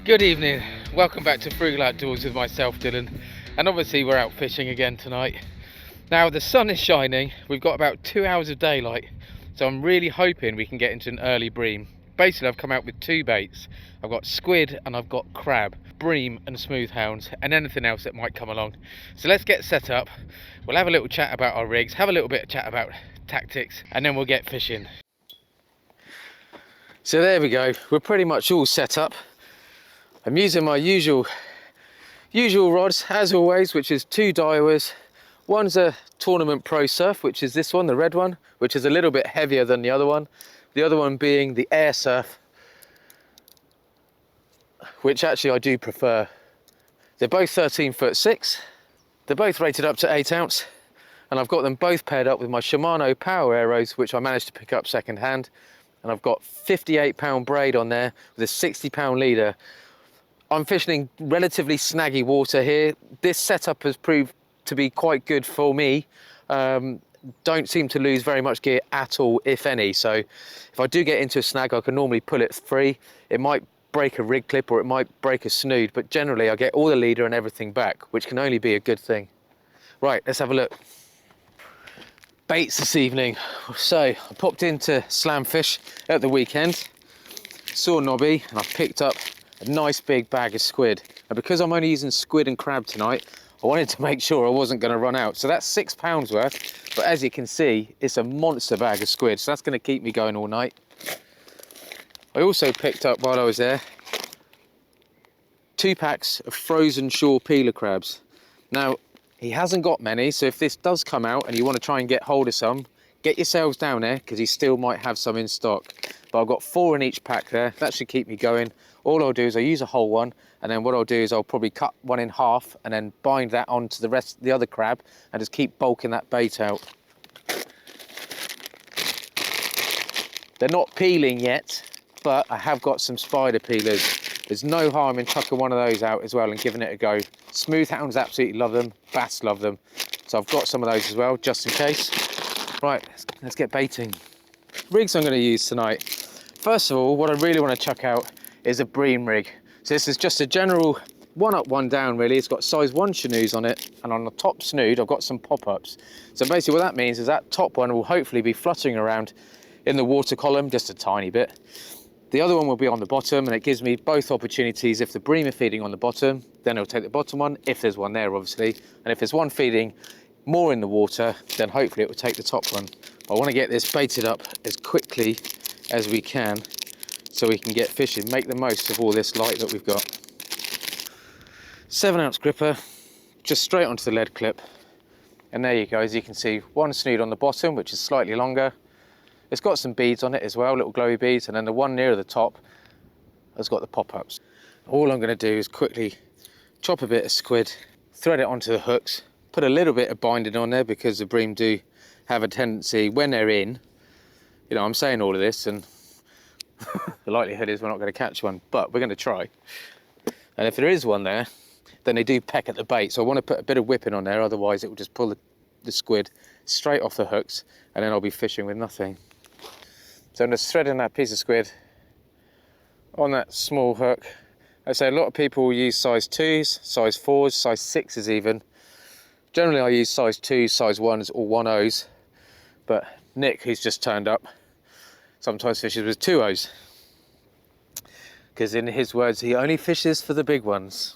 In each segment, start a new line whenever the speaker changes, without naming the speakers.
Good evening, welcome back to Frugal Outdoors with myself, Dylan, and obviously we're out fishing again tonight. Now the sun is shining, we've got about 2 hours of daylight, so I'm really hoping we can get into an early bream. Basically I've come out with two baits. I've got squid and I've got crab, bream and smooth hounds, and anything else that might come along. So let's get set up, we'll have a little chat about our rigs, have a little bit of chat about tactics, and then we'll get fishing. So there we go, we're pretty much all set up. I'm using my usual rods as always, which is two Daiwas. One's a Tournament Pro Surf, which is this one, the red one, which is a little bit heavier than the other one. The other one being the Air Surf, which actually I do prefer. They're both 13'6". They're both rated up to 8 ounce, and I've got them both paired up with my Shimano Power Arrows, which I managed to pick up second hand. And I've got 58-pound braid on there with a 60-pound leader. I'm fishing in relatively snaggy water here. This setup has proved to be quite good for me. Don't seem to lose very much gear at all, if any. So if I do get into a snag, I can normally pull it free. It might break a rig clip or it might break a snood, but generally I get all the leader and everything back, which can only be a good thing. Right, let's have a look. Baits this evening. So I popped into Slamfish at the weekend, saw Nobby, and I picked up a nice big bag of squid. And because I'm only using squid and crab tonight, I wanted to make sure I wasn't going to run out. So that's £6 worth, but as you can see, it's a monster bag of squid, so that's going to keep me going all night. I also picked up, while I was there, 2 packs of frozen shore peeler crabs. Now, he hasn't got many, so if this does come out and you want to try and get hold of some, get yourselves down there, because he still might have some in stock. But I've got 4 in each pack there. That should keep me going. All I'll do is I'll use a whole one, and then what I'll do is I'll probably cut one in half and then bind that onto the rest, the other crab, and just keep bulking that bait out. They're not peeling yet, but I have got some spider peelers. There's no harm in chucking one of those out as well and giving it a go. Smooth Hounds absolutely love them, bass love them. So I've got some of those as well, just in case. Right, let's get baiting. Rigs I'm going to use tonight. First of all, what I really want to chuck out is a bream rig. So this is just a general one up, one down really. It's got size 1 chenus on it, and on the top snood I've got some pop-ups. So basically what that means is that top one will hopefully be fluttering around in the water column, just a tiny bit. The other one will be on the bottom, and it gives me both opportunities. If the bream are feeding on the bottom, then it'll take the bottom one, if there's one there obviously. And if there's one feeding more in the water, then hopefully it will take the top one. I want to get this baited up as quickly as we can so we can get fishing, make the most of all this light that we've got. 7 ounce gripper, just straight onto the lead clip. And there you go, as you can see, one snood on the bottom, which is slightly longer. It's got some beads on it as well, little glowy beads, and then the one nearer the top has got the pop-ups. All I'm going to do is quickly chop a bit of squid, thread it onto the hooks, put a little bit of binding on there because the bream do have a tendency when they're in, you know, I'm saying all of this and the likelihood is we're not going to catch one, but we're going to try. And if there is one there, then they do peck at the bait, so I want to put a bit of whipping on there, otherwise it will just pull the squid straight off the hooks and then I'll be fishing with nothing. So I'm just threading that piece of squid on that small hook. I say a lot of people will use size 2s, size 4s, size 6s even. Generally I use size 2s, size 1s or 1/0s, but Nick, who's just turned up, sometimes fishes with 2/0s. Because in his words, he only fishes for the big ones.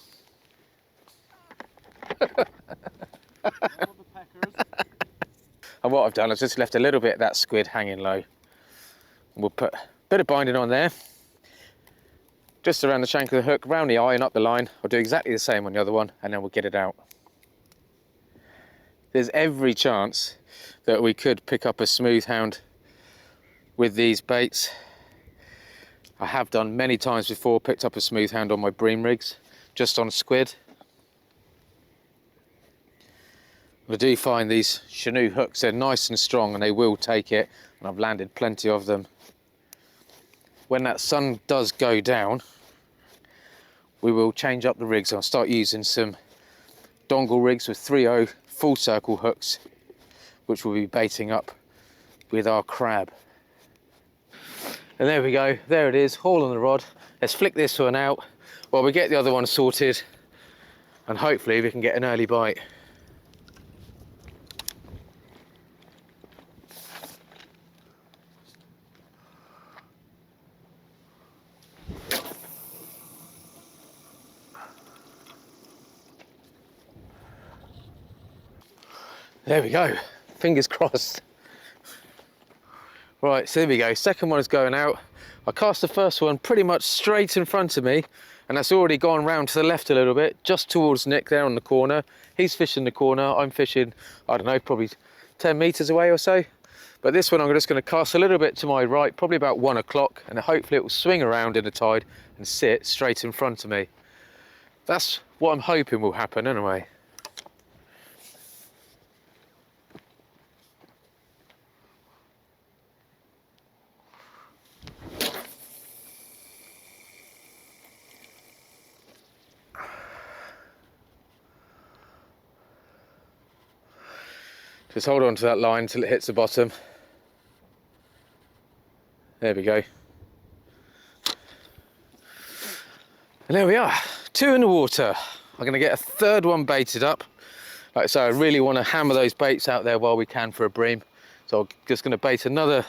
And what I've done is just left a little bit of that squid hanging low. We'll put a bit of binding on there, just around the shank of the hook, round the eye and up the line. I'll do exactly the same on the other one, and then we'll get it out. There's every chance that we could pick up a smooth hound with these baits. I have done many times before, picked up a smooth hound on my bream rigs, just on squid. I do find these chenus hooks, they're nice and strong and they will take it, and I've landed plenty of them. When that sun does go down, we will change up the rigs. I'll start using some Dongle rigs with 3/0 full circle hooks, which we'll be baiting up with our crab. And there we go, there it is, all on the rod. Let's flick this one out. while we get the other one sorted, and hopefully we can get an early bite. There we go, fingers crossed. Right, so there we go, second one is going out. I cast the first one pretty much straight in front of me, and that's already gone round to the left a little bit, just towards Nick there on the corner. He's fishing the corner, I'm fishing, I don't know, probably 10 metres away or so. But this one I'm just going to cast a little bit to my right, probably about 1 o'clock, and hopefully it will swing around in the tide and sit straight in front of me. That's what I'm hoping will happen anyway. Just hold on to that line until it hits the bottom. There we go. And there we are, 2 in the water. I'm going to get a third one baited up. Like I say, I really want to hammer those baits out there while we can for a bream. So I'm just going to bait another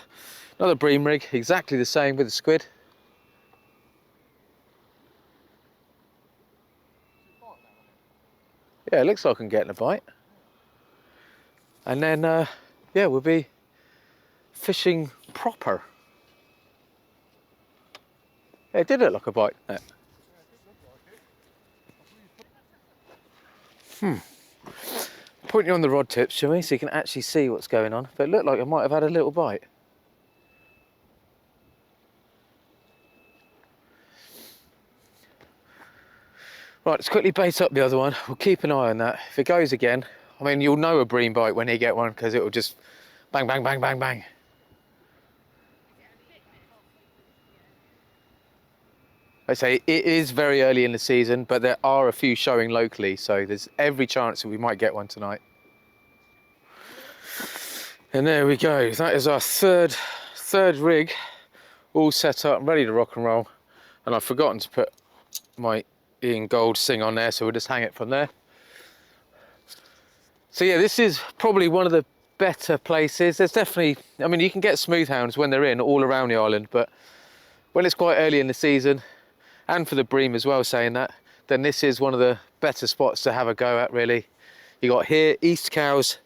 bream rig, exactly the same with the squid. Yeah, it looks like I'm getting a bite. And then, yeah, we'll be fishing proper. Yeah, it did look like a bite. Point you on the rod tips, shall we, so you can actually see what's going on. But it looked like I might have had a little bite. Right, let's quickly bait up the other one. We'll keep an eye on that. If it goes again, I mean, you'll know a bream bite when you get one, because it will just bang, bang, bang, bang, bang. I say it is very early in the season, but there are a few showing locally, so there's every chance that we might get one tonight. And there we go. That is our third rig, all set up, ready to rock and roll. And I've forgotten to put my Ian Gold Sing on there, so we'll just hang it from there. So yeah, this is probably one of the better places. There's definitely, I mean, you can get smooth hounds when they're in all around the island, but when it's quite early in the season, and for the bream as well, saying that, then this is one of the better spots to have a go at, really. You got here, East Cows,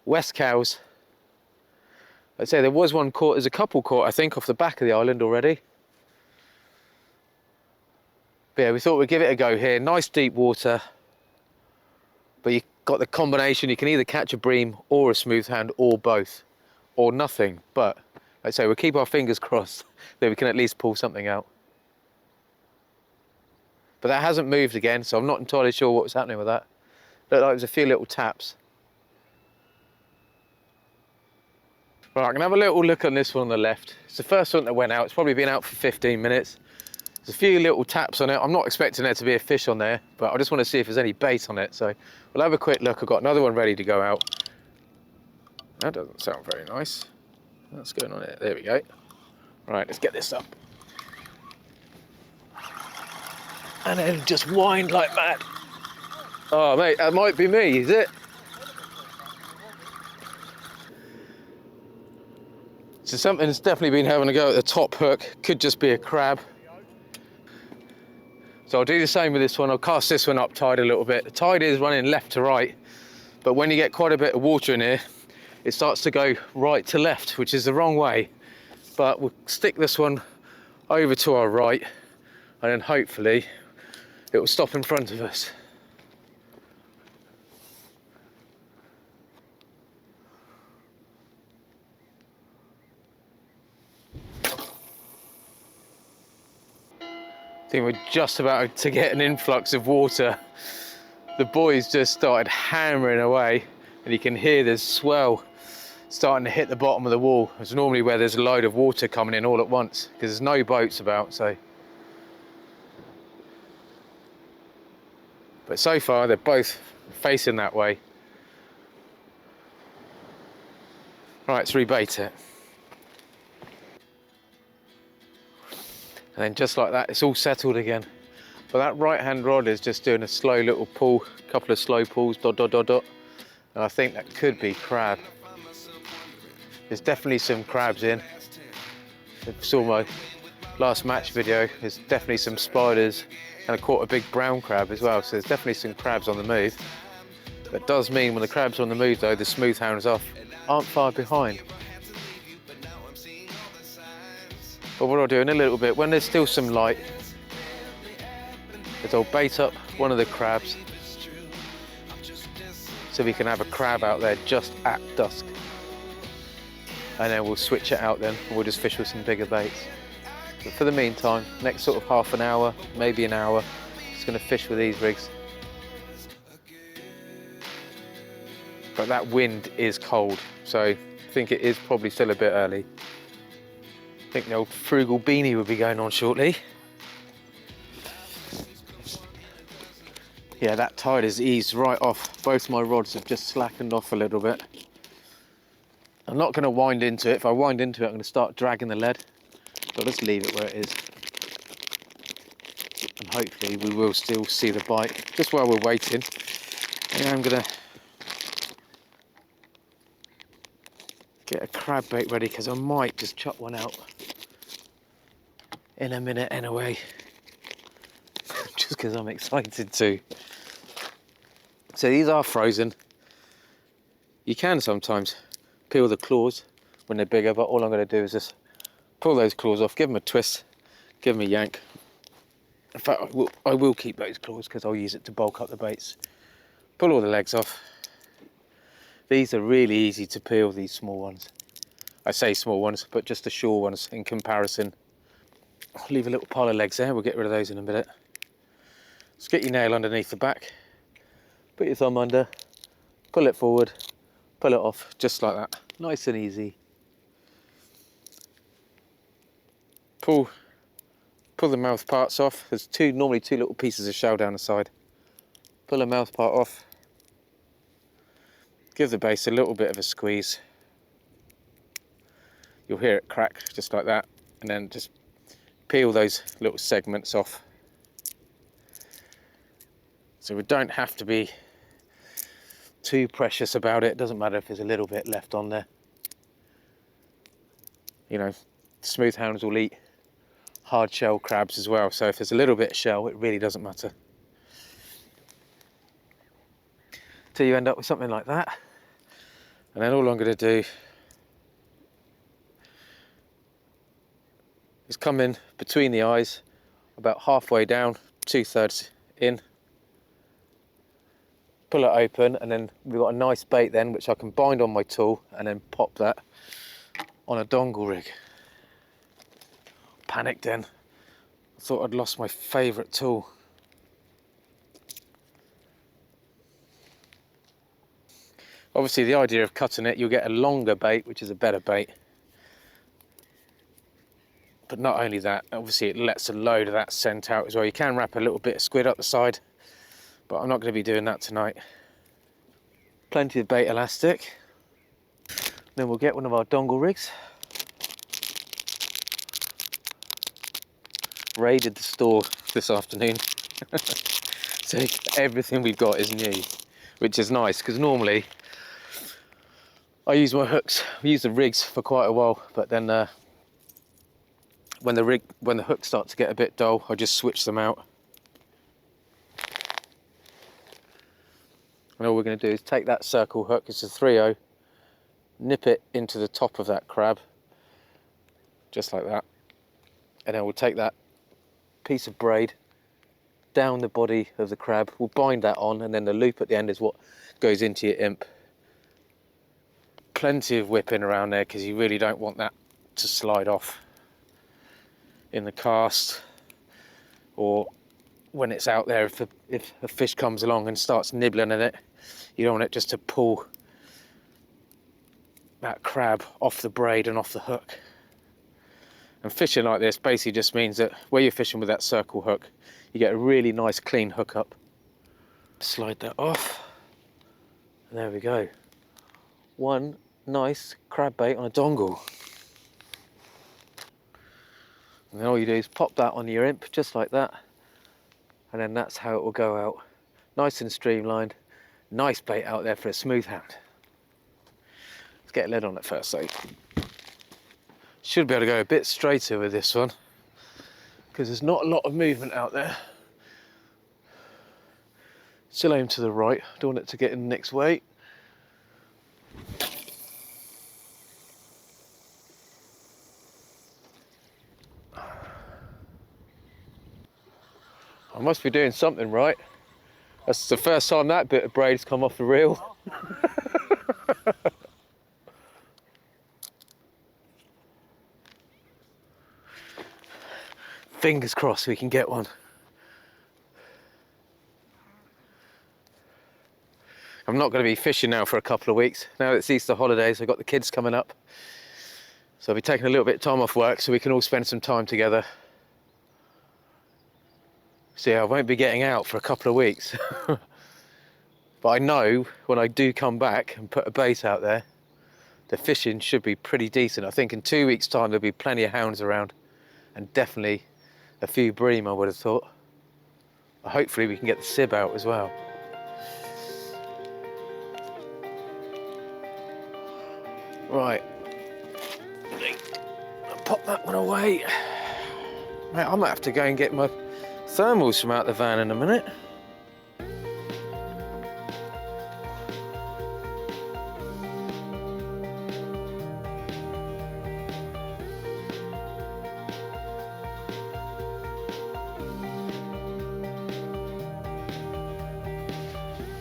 West Cows. I'd say there was one caught, there's a couple caught, I think, off the back of the island already. But yeah, we thought we'd give it a go here. Nice deep water, but you've got the combination. You can either catch a bream or a smooth hound or both, or nothing. But like I say, we'll keep our fingers crossed that we can at least pull something out. But that hasn't moved again, so I'm not entirely sure what was happening with that. Looked like there was a few little taps. Right, I'm gonna have a little look on this one on the left. It's the first one that went out. It's probably been out for 15 minutes. There's a few little taps on it. I'm not expecting there to be a fish on there, but I just want to see if there's any bait on it. So we'll have a quick look. I've got another one ready to go out. That doesn't sound very nice. What's going on here? There we go. Right, let's get this up. And then just wind like mad. Oh mate, that might be me, is it? So something's definitely been having a go at the top hook. Could just be a crab. So I'll do the same with this one. I'll cast this one up tide a little bit. The tide is running left to right, but when you get quite a bit of water in here, it starts to go right to left, which is the wrong way. But we'll stick this one over to our right, and then hopefully it will stop in front of us. I think we're just about to get an influx of water. The boys just started hammering away, and you can hear there's swell starting to hit the bottom of the wall. It's normally where there's a load of water coming in all at once, because there's no boats about, so. But so far, they're both facing that way. Right, let's rebait it. And then just like that, it's all settled again. But that right hand rod is just doing a slow little pull, a couple of slow pulls, dot, dot, dot, dot. And I think that could be crab. There's definitely some crabs in. If you saw my last match video, there's definitely some spiders, and I caught a big brown crab as well, so there's definitely some crabs on the move. That does mean when the crabs are on the move though, the smooth hounds aren't far behind. But what I'll do in a little bit, when there's still some light, is I'll bait up one of the crabs so we can have a crab out there just at dusk. And then we'll switch it out then, and we'll just fish with some bigger baits. But for the meantime, next sort of half an hour, maybe an hour, just gonna fish with these rigs. But that wind is cold, so I think it is probably still a bit early. I think the old frugal beanie will be going on shortly. Yeah, that tide has eased right off. Both my rods have just slackened off a little bit. I'm not going to wind into it. If I wind into it, I'm going to start dragging the lead. So I'll just leave it where it is. And hopefully we will still see the bite. Just while we're waiting, I'm going to get a crab bait ready, because I might just chuck one out in a minute anyway. Just because I'm excited to. So these are frozen. You can sometimes peel the claws when they're bigger, but all I'm going to do is just pull those claws off, give them a twist, give them a yank. In fact, I will keep those claws because I'll use it to bulk up the baits. Pull all the legs off. These are really easy to peel, these small ones. I say small ones, but just the shore ones in comparison. I'll leave a little pile of legs there, we'll get rid of those in a minute. Just get your nail underneath the back, put your thumb under, pull it forward, pull it off, just like that. Nice and easy. Pull the mouth parts off. There's normally two little pieces of shell down the side. Pull the mouth part off. Give the base a little bit of a squeeze. You'll hear it crack just like that, and then just peel those little segments off. So we don't have to be too precious about it. It doesn't matter if there's a little bit left on there. You know, smooth hounds will eat hard shell crabs as well, so if there's a little bit of shell, it really doesn't matter. Till you end up with something like that. And then all I'm going to do is come in between the eyes, about halfway down, 2/3 in, pull it open, and then we've got a nice bait then, which I can bind on my tool and then pop that on a dongle rig. Panicked then. I thought I'd lost my favourite tool. Obviously the idea of cutting it, you'll get a longer bait, which is a better bait. But not only that, obviously it lets a load of that scent out as well. You can wrap a little bit of squid up the side, but I'm not going to be doing that tonight. Plenty of bait elastic. Then we'll get one of our dongle rigs. Raided the store this afternoon. So everything we've got is new, which is nice, because normally I use my hooks, I use the rigs for quite a while, but then when the hooks start to get a bit dull, I just switch them out. And all we're going to do is take that circle hook, it's a 3/0, nip it into the top of that crab, just like that. And then we'll take that piece of braid down the body of the crab, we'll bind that on, and then the loop at the end is what goes into your imp. Plenty of whipping around there, because you really don't want that to slide off in the cast, or when it's out there, if a fish comes along and starts nibbling at it, you don't want it just to pull that crab off the braid and off the hook. And fishing like this basically just means that where you're fishing with that circle hook, you get a really nice clean hook up. Slide that off, and there we go. One nice crab bait on a dongle. And then all you do is pop that on your imp, just like that. And then that's how it will go out. Nice and streamlined. Nice bait out there for a smooth hound. Let's get a lid on it first though. Should be able to go a bit straighter with this one because there's not a lot of movement out there. Still aim to the right, don't want it to get in the next way. I must be doing something right. That's the first time that bit of braid's come off the reel. Fingers crossed we can get one. I'm not going to be fishing now for a couple of weeks. Now it's Easter holidays, I've got the kids coming up. So I'll be taking a little bit of time off work so we can all spend some time together. So yeah, I won't be getting out for a couple of weeks. But I know when I do come back and put a bait out there, the fishing should be pretty decent. I think in 2 weeks' time there'll be plenty of hounds around and definitely a few bream, I would have thought. Hopefully we can get the sib out as well. Right, I'll pop that one away. Mate, I might have to go and get my thermals from out the van in a minute.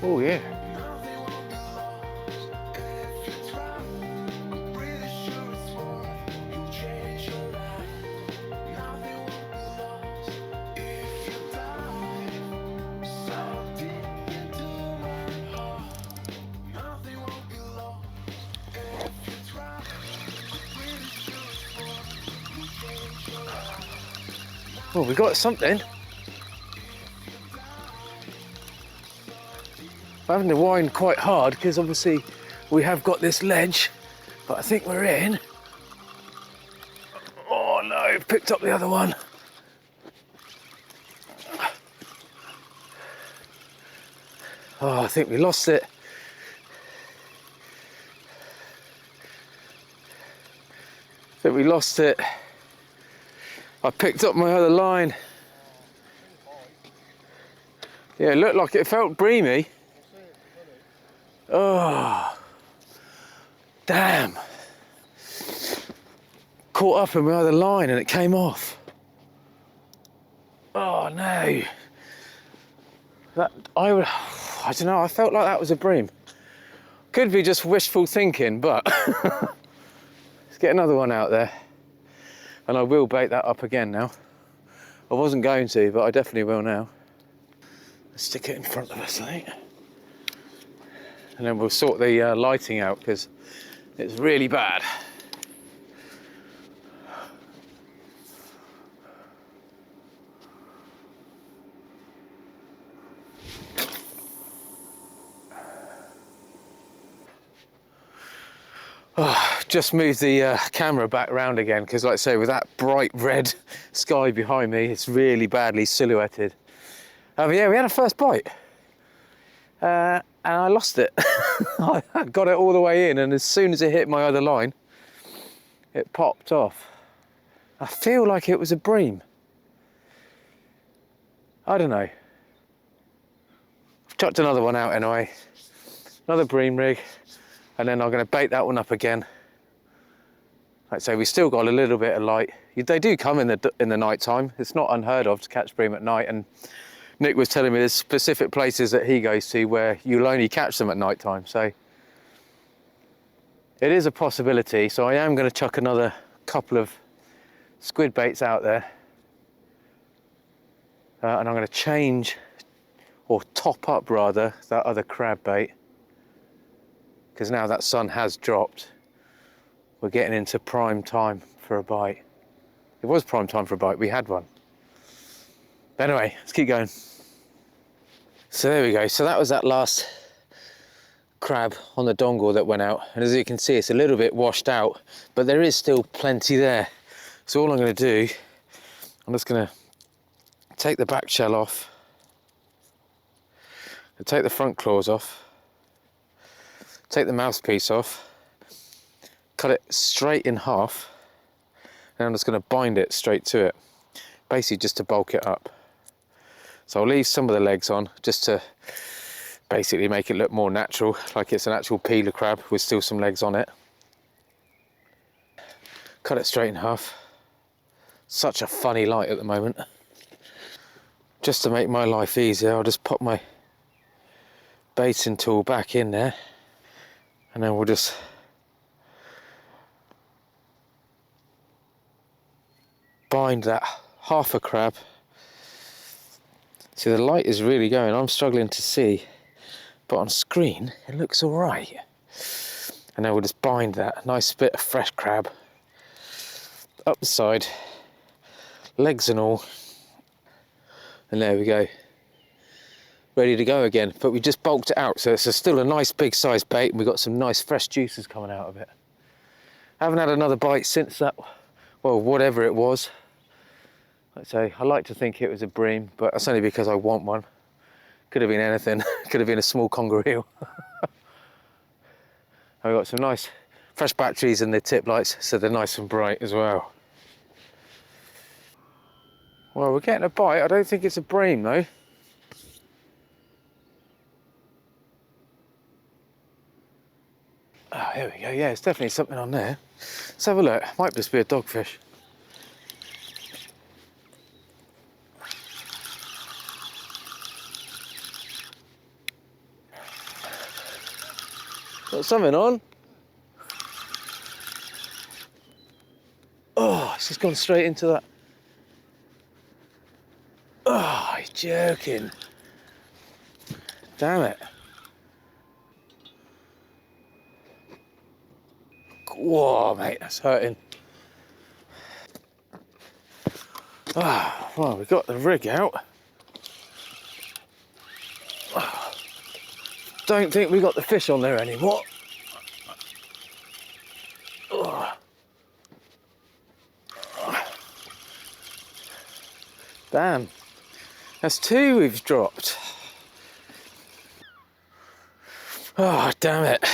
Oh yeah. Well, we got something. I'm having to wind quite hard because obviously we have got this ledge, but I think we're in. Oh no, picked up the other one. Oh, I think we lost it. I think we lost it. I picked up my other line. Yeah, it looked like it felt breamy. Oh, damn. Caught up in my other line and it came off. Oh no. I don't know, I felt like that was a bream. Could be just wishful thinking, but let's get another one out there. And I will bait that up again now. I wasn't going to, but I definitely will now. Let's stick it in front of us, I think. And then we'll sort the lighting out because it's really bad. Oh, just moved the camera back round again because, like I say, with that bright red sky behind me, it's really badly silhouetted. Yeah, we had a first bite. And I lost it. I got it all the way in, and as soon as it hit my other line, it popped off. I feel like it was a bream. I don't know. I've chucked another one out anyway. Another bream rig, and then I'm going to bait that one up again. Like I say, we still got a little bit of light. They do come in the night time. It's not unheard of to catch bream at night, and Nick was telling me there's specific places that he goes to where you'll only catch them at night time, so it is a possibility. So I am going to chuck another couple of squid baits out there, and I'm going to change, or top up rather, that other crab bait, because now that sun has dropped, we're getting into prime time for a bite. It was prime time for a bite, we had one. But anyway, let's keep going. So there we go, so that was that last crab on the dongle that went out, and as you can see it's a little bit washed out, but there is still plenty there. So all I'm going to do, I'm just going to take the back shell off, Take the front claws off, take the mouthpiece off, cut it straight in half, and I'm just going to bind it straight to it, basically just to bulk it up. So I'll leave some of the legs on just to basically make it look more natural, like it's an actual peeler crab with still some legs on it. Cut it straight in half. Such a funny light at the moment. Just to make my life easier, I'll just pop my baiting tool back in there, and then we'll just bind that half a crab. See, the light is really going, I'm struggling to see, but on screen it looks all right. And then we'll just bind that nice bit of fresh crab up the side, legs and all, and there we go, ready to go again. But we just bulked it out, so it's still a nice big size bait, and we've got some nice fresh juices coming out of it. I haven't had another bite since that, well, whatever it was. Like I say, I like to think it was a bream, but that's only because I want one. Could have been anything. Could have been a small conger eel. I've got some nice fresh batteries in the tip lights, so they're nice and bright as well. Well, we're getting a bite. I don't think it's a bream though. Oh, here we go. Yeah, it's definitely something on there. Let's have a look. Might just be a dogfish. Got something on. Oh, it's just gone straight into that. Oh, you're joking. Damn it. Whoa, mate, that's hurting. Ah, well, we got the rig out. Don't think we got the fish on there anymore. Damn, that's two we've dropped. Oh, damn it.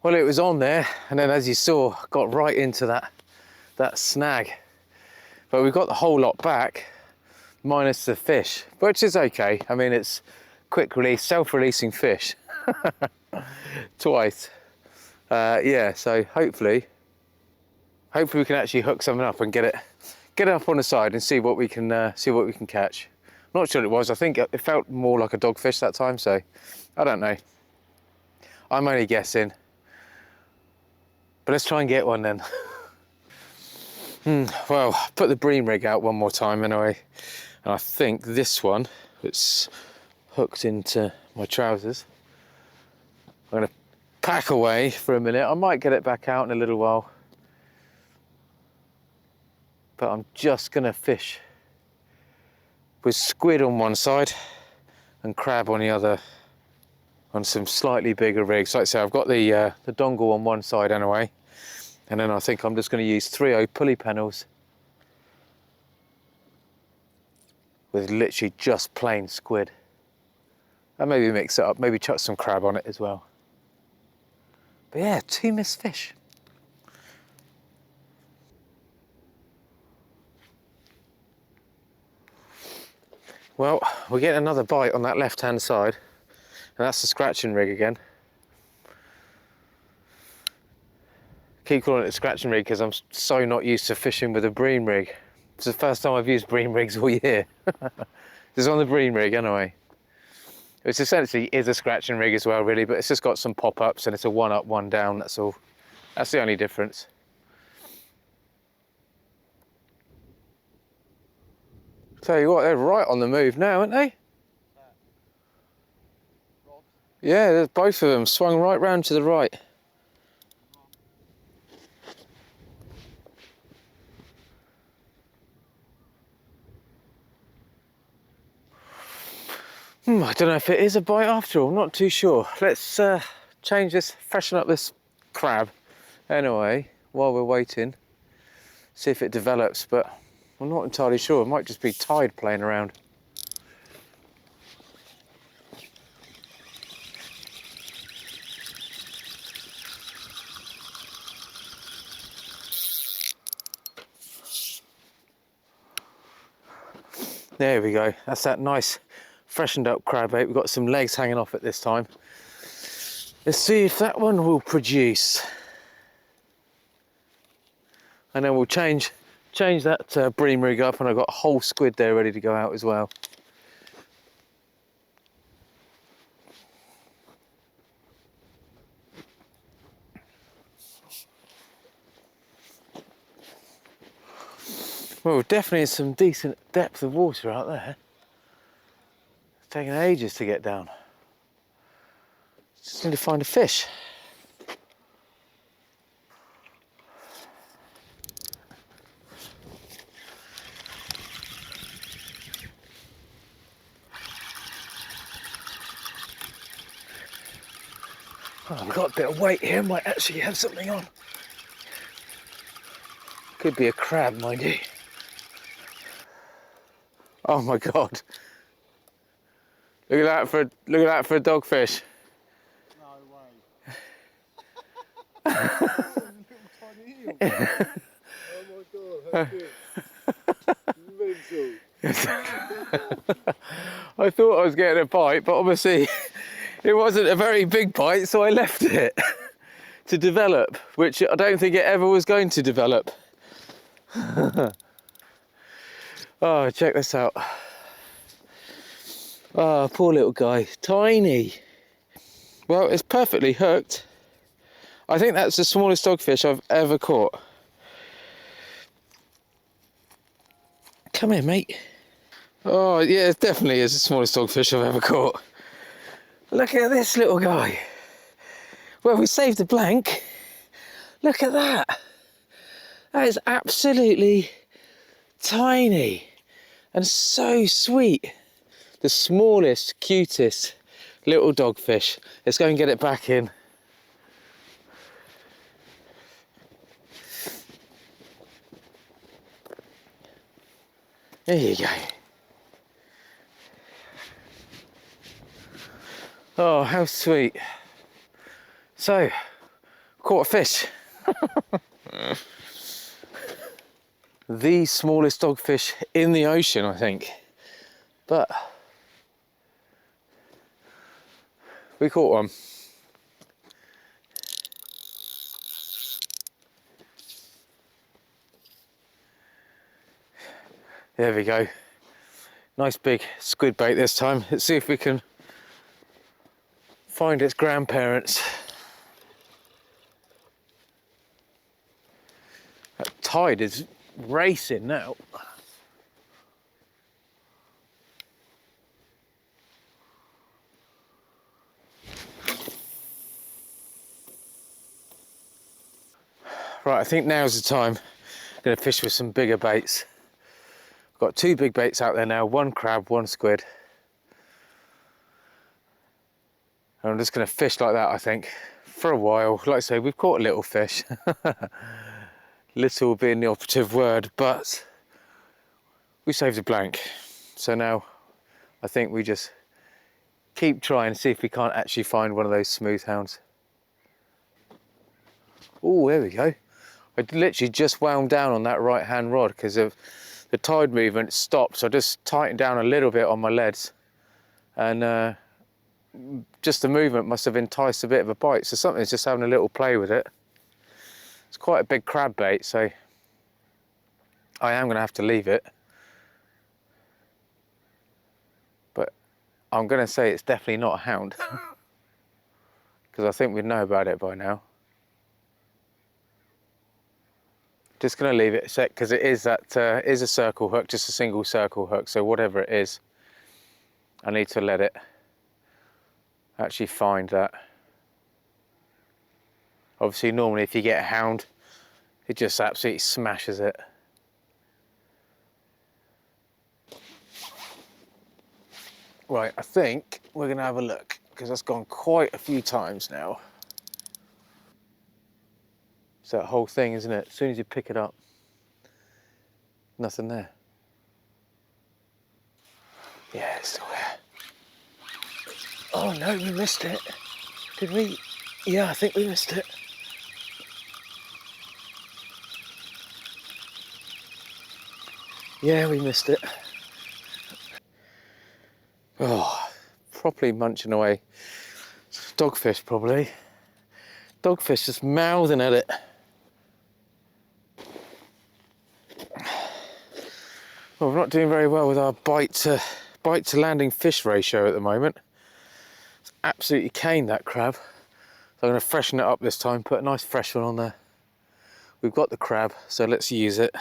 Well, it was on there, and then as you saw, got right into that snag. But we've got the whole lot back, minus the fish, which is okay. I mean, it's quick release, self-releasing fish. Twice. Yeah, so hopefully we can actually hook something up and get it up on the side and see what we can catch. I'm not sure what it was. I think it felt more like a dogfish that time, so I don't know. I'm only guessing. But let's try and get one then. Well, put the bream rig out one more time anyway. And I think this one, it's hooked into my trousers. I'm gonna pack away for a minute. I might get it back out in a little while. But I'm just gonna fish with squid on one side and crab on the other, on some slightly bigger rigs. Like I say, I've got the dongle on one side anyway, and then I think I'm just going to use 3/0 pulley pennels with literally just plain squid, and maybe mix it up, maybe chuck some crab on it as well. But yeah, two missed fish. Well, we're getting another bite on that left hand side, and that's the scratching rig again. Keep calling it a scratching rig because I'm so not used to fishing with a bream rig. It's the first time I've used bream rigs all year. This is on the bream rig anyway. Which essentially is a scratching rig as well really, but it's just got some pop-ups and it's a one up, one down, that's all. That's the only difference. Tell you what, they're right on the move now, aren't they? Yeah, there's both of them swung right round to the right. I don't know if it is a bite after all, I'm not too sure. Let's change this, freshen up this crab anyway, while we're waiting. See if it develops, but I'm not entirely sure. It might just be tide playing around. There we go. That's that nice freshened up crab bait. We've got some legs hanging off it this time. Let's see if that one will produce. And then we'll change that bream rig up, and I've got a whole squid there ready to go out as well. Well, definitely some decent depth of water out there. It's taken ages to get down. Just need to find a fish. Oh, I've got a bit of weight here, might actually have something on. Could be a crab, mind you. Oh my God. Look at that for a dogfish.
No way. Tiny eel. Oh my God, how good. Mental.
I thought I was getting a bite, but obviously it wasn't a very big bite, so I left it to develop, which I don't think it ever was going to develop. Oh, check this out. Oh, poor little guy, tiny. Well, it's perfectly hooked. I think that's the smallest dogfish I've ever caught. Come here, mate. Oh, yeah, it definitely is the smallest dogfish I've ever caught. Look at this little guy. Well, we saved the blank. Look at that. That is absolutely tiny and so sweet. The smallest, cutest little dogfish. Let's go and get it back in. There you go. Oh, how sweet. So, caught a fish. The smallest dogfish in the ocean, I think. But we caught one. There we go. Nice big squid bait this time. Let's see if we can find its grandparents. That tide is racing now. Right, I think now's the time. I'm going to fish with some bigger baits. I've got two big baits out there now, one crab, one squid. And I'm just going to fish like that, I think, for a while. Like I say, we've caught a little fish. Little being the operative word, but we saved a blank. So now I think we just keep trying to see if we can't actually find one of those smooth hounds. Oh, there we go. I literally just wound down on that right hand rod because of the tide movement stopped. So I just tightened down a little bit on my leads, and just the movement must have enticed a bit of a bite. So something's just having a little play with it. It's quite a big crab bait, so I am going to have to leave it. But I'm going to say it's definitely not a hound, because I think we'd know about it by now. Just going to leave it a sec, because it is that is a circle hook, just a single circle hook. So whatever it is, I need to let it actually find that. Obviously, normally if you get a hound, it just absolutely smashes it. Right, I think we're going to have a look, because that's gone quite a few times now. It's that whole thing, isn't it? As soon as you pick it up, nothing there. Yeah, it's still there. Oh no, we missed it. Did we? Yeah, I think we missed it. Yeah, we missed it. Oh, properly munching away. Dogfish probably. Dogfish just mouthing at it. Well, we're not doing very well with our bite to landing fish ratio at the moment. It's absolutely caned, that crab. So I'm going to freshen it up this time, put a nice fresh one on there. We've got the crab, so let's use it.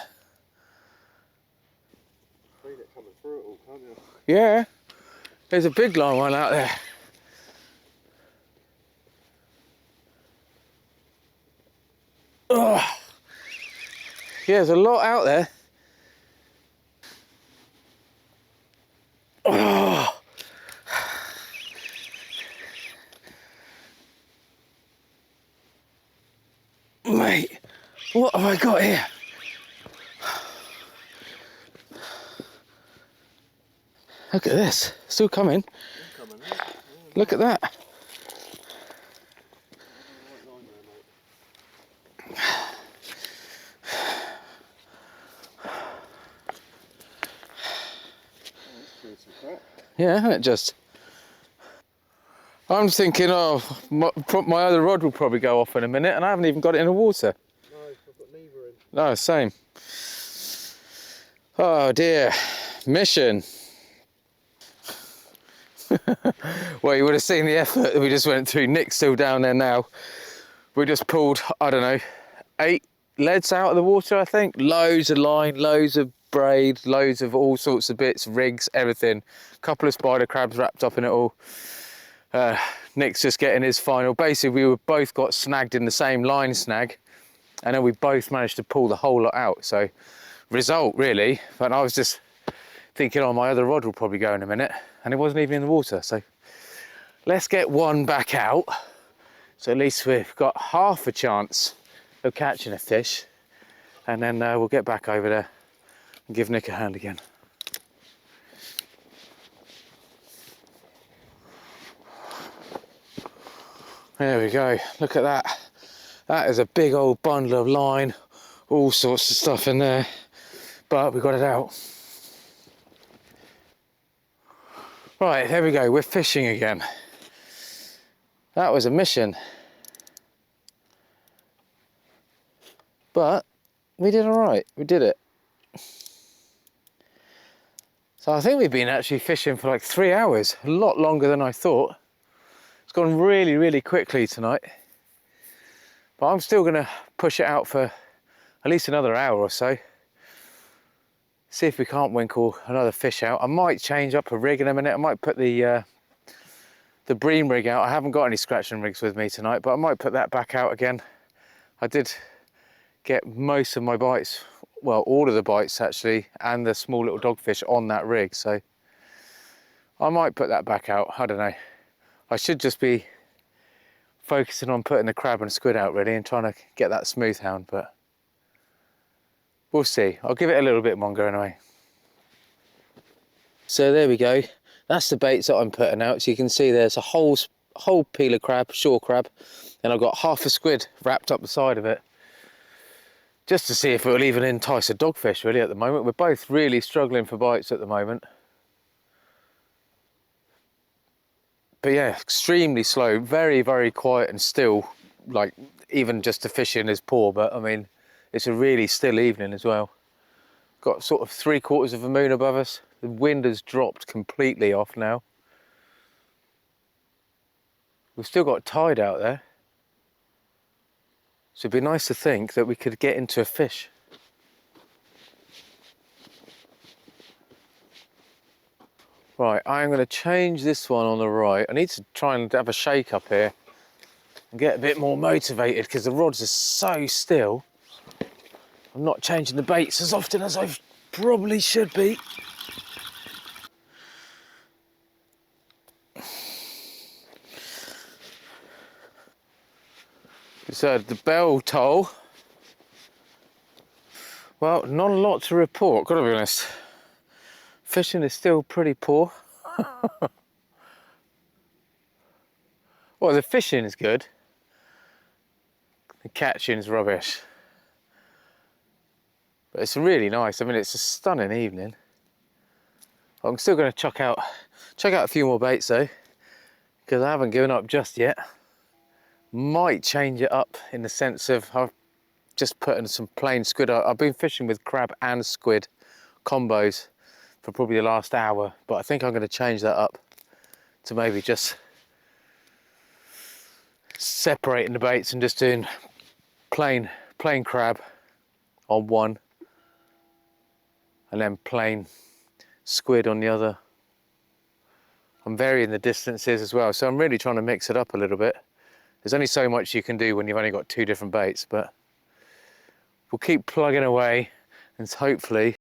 Feel it coming through it all, can't you?
Yeah, there's a big line one out there. Oh. Yeah, there's a lot out there. Oh. Mate, what have I got here? Look at this, still coming.
Coming out. Yeah,
Look at that.
right line there, mate. Oh, that's doing some crap.
Yeah, isn't it just? I'm thinking, oh, my other rod will probably go off in a minute, and I haven't even got it in the water.
No, I've got neither in.
No, same. Oh dear, mission. Well, you would have seen the effort that we just went through. Nick's still down there now. We just pulled, I don't know, 8 leads out of the water, I think. Loads of line, loads of braid, loads of all sorts of bits, rigs, everything. A couple of spider crabs wrapped up in it all. Nick's just getting his final. Basically, we were both got snagged in the same line snag, and then we both managed to pull the whole lot out. So, result really. But I was just thinking, oh, my other rod will probably go in a minute, and it wasn't even in the water. So, let's get one back out. So at least we've got half a chance of catching a fish, and then we'll get back over there and give Nick a hand again. There we go, look at that. That is a big old bundle of line, all sorts of stuff in there, but we got it out. Right, there we go, we're fishing again. That was a mission. But we did all right, we did it. So I think we've been actually fishing for like 3 hours, a lot longer than I thought. It's gone really, really quickly tonight. But I'm still gonna push it out for at least another hour or so. See if we can't winkle another fish out. I might change up a rig in a minute. I might put the Bream rig out. I haven't got any scratching rigs with me tonight, but I might put that back out again. I did get most of my bites, well, all of the bites actually, and the small little dogfish on that rig, so I might put that back out. I don't know. I should just be focusing on putting the crab and squid out really and trying to get that Smooth Hound, but we'll see. I'll give it a little bit longer anyway. So there we go. That's the baits that I'm putting out. So you can see there's a whole peeler crab, shore crab, and I've got half a squid wrapped up the side of it, just to see if it will even entice a dogfish really at the moment. We're both really struggling for bites at the moment. But yeah, extremely slow, very, very quiet and still. Like, even just the fishing is poor, but I mean, it's a really still evening as well. Got sort of 3/4 of a moon above us. The wind has dropped completely off now. We've still got tide out there. So it'd be nice to think that we could get into a fish. Right, I'm going to change this one on the right. I need to try and have a shake up here and get a bit more motivated because the rods are so still. I'm not changing the baits as often as I probably should be. So the bell toll. Well, not a lot to report, gotta be honest. Fishing is still pretty poor. Well, the fishing is good. The catching is rubbish. But it's really nice. I mean, it's a stunning evening. I'm still going to chuck out a few more baits though, because I haven't given up just yet. Might change it up in the sense of I've just put in some plain squid. I've been fishing with crab and squid combos for probably the last hour, but I think I'm going to change that up to maybe just separating the baits and just doing plain crab on one and then plain squid on the other. I'm varying the distances as well, so I'm really trying to mix it up a little bit. There's only so much you can do when you've only got two different baits, but we'll keep plugging away and hopefully